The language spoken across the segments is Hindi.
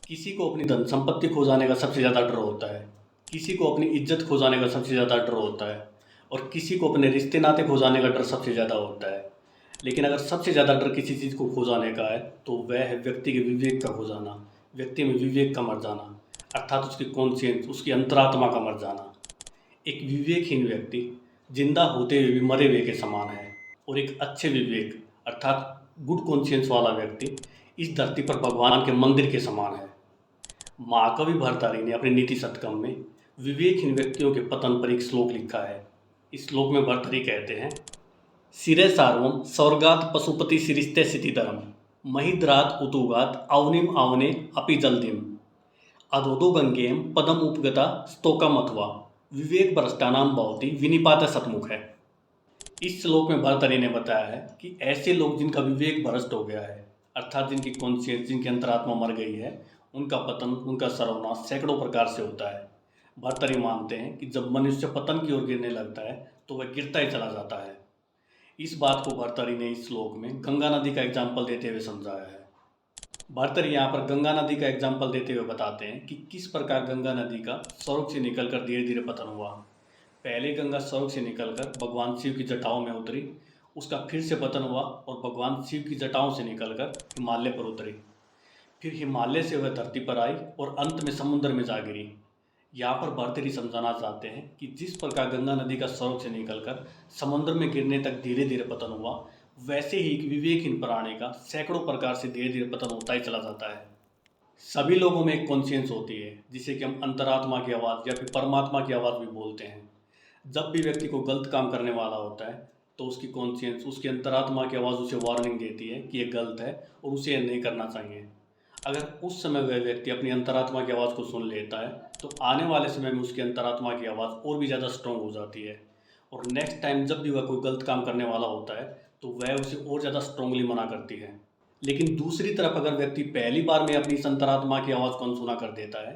किसी को अपनी धन संपत्ति खो जाने का सबसे ज़्यादा डर होता है, किसी को अपनी इज्जत खो जाने का सबसे ज़्यादा डर होता है और किसी को अपने रिश्ते नाते खो जाने का डर सबसे ज़्यादा होता है। लेकिन अगर सबसे ज़्यादा डर किसी चीज़ को खो जाने का है तो वह है व्यक्ति के विवेक का खो जाना, व्यक्ति में विवेक का मर जाना, अर्थात उसकी कॉन्शियंस, उसकी अंतरात्मा का मर जाना। एक विवेकहीन व्यक्ति जिंदा होते हुए भी मरे हुए के समान है और एक अच्छे विवेक अर्थात गुड कॉन्शियंस वाला व्यक्ति इस धरती पर भगवान के मंदिर के समान है। महाकवि भर्तृहरि ने अपने नीति शतकम में विवेकहीन व्यक्तियों के पतन पर एक श्लोक लिखा है। इस श्लोक में भर्तृहरि कहते हैं, सिरे सार्वम स्वर्गात पशुपति सिरिस्ते सितिधरम महिद्रात उतुगात अवनिम आवने अपि जल्दिम अधोदो गंगेयम पदम उपगता स्तोकम अथवा विवेक भ्रष्टानाम भवति विनिपात सतमुख है। इस श्लोक में भर्तृहरि ने बताया है कि ऐसे लोग जिनका विवेक भ्रष्ट हो गया है, अर्थात जिनकी कॉन्शियस, जिनकी अंतरात्मा मर गई है, उनका पतन, उनका सर्वनाश सैकड़ों प्रकार से होता है। भर्तृहरि मानते हैं कि जब मनुष्य पतन की ओर गिरने लगता है तो वह गिरता ही चला जाता है। इस बात को भर्तृहरि ने इस श्लोक में गंगा नदी का एग्जाम्पल देते हुए समझाया है। भर्तृहरि यहाँ पर गंगा नदी का एग्जाम्पल देते हुए बताते हैं कि किस प्रकार गंगा नदी का स्वर्ग से निकलकर धीरे धीरे पतन हुआ। पहले गंगा स्वर्ग से निकलकर भगवान शिव की जटाओं में उतरी, उसका फिर से पतन हुआ और भगवान शिव की जटाओं से निकलकर हिमालय पर उतरी, फिर हिमालय से वह धरती पर आई और अंत में समुद्र में जा गिरी। यहाँ पर भर्तृहरि समझाना चाहते हैं कि जिस प्रकार गंगा नदी का स्वर्ग से निकलकर समुद्र में गिरने तक धीरे धीरे पतन हुआ, वैसे ही एक विवेकहीन प्राणी का सैकड़ों प्रकार से धीरे धीरे पतन होता ही चला जाता है। सभी लोगों में एक कॉन्शियंस होती है जिसे कि हम अंतरात्मा की आवाज़ या फिर परमात्मा की आवाज़ भी बोलते हैं। जब भी व्यक्ति को गलत काम करने वाला होता है तो उसकी कॉन्शियंस, उसकी अंतरात्मा की आवाज़ उसे वार्निंग देती है कि यह गलत है और उसे यह नहीं करना चाहिए। अगर उस समय वह व्यक्ति अपनी अंतरात्मा की आवाज़ को सुन लेता है तो आने वाले समय में उसकी अंतरात्मा की आवाज़ और भी ज़्यादा स्ट्रॉन्ग हो जाती है और नेक्स्ट टाइम जब भी वह कोई गलत काम करने वाला होता है तो वह उसे और ज़्यादा स्ट्रांगली मना करती है। लेकिन दूसरी तरफ अगर व्यक्ति पहली बार में अपनी इस अंतरात्मा की आवाज़ को अनसुना कर देता है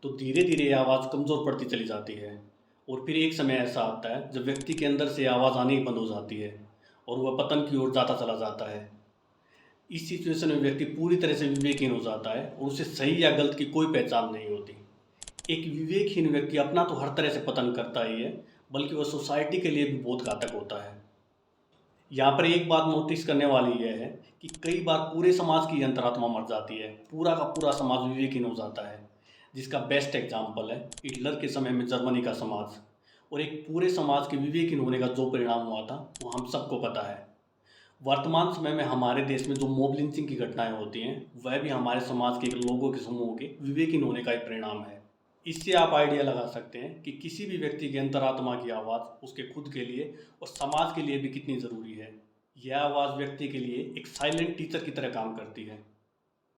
तो धीरे धीरे यह आवाज़ कमज़ोर पड़ती चली जाती है और फिर एक समय ऐसा आता है जब व्यक्ति के अंदर से आवाज़ आनी ही बंद हो जाती है और वह पतन की ओर जाता चला जाता है। इस सिचुएशन में व्यक्ति पूरी तरह से विवेकहीन हो जाता है और उसे सही या गलत की कोई पहचान नहीं होती। एक विवेकहीन व्यक्ति अपना तो हर तरह से पतन करता ही है, बल्कि वह सोसाइटी के लिए भी बहुत घातक होता है। यहाँ पर एक बात नोटिस करने वाली यह है कि कई बार पूरे समाज की अंतरात्मा मर जाती है, पूरा का पूरा समाज विवेकहीन हो जाता है, जिसका बेस्ट एग्जाम्पल है हिटलर के समय में जर्मनी का समाज। और एक पूरे समाज के विवेकहीन होने का जो परिणाम हुआ था वो हम सबको पता है। वर्तमान समय में हमारे देश में जो मॉब लिंचिंग की घटनाएं होती हैं वह भी हमारे समाज के लोगों के समूह के विवेकहीन होने का एक परिणाम है। इससे आप आइडिया लगा सकते हैं कि किसी भी व्यक्ति की अंतरात्मा की आवाज़ उसके खुद के लिए और समाज के लिए भी कितनी ज़रूरी है। यह आवाज़ व्यक्ति के लिए एक साइलेंट टीचर की तरह काम करती है।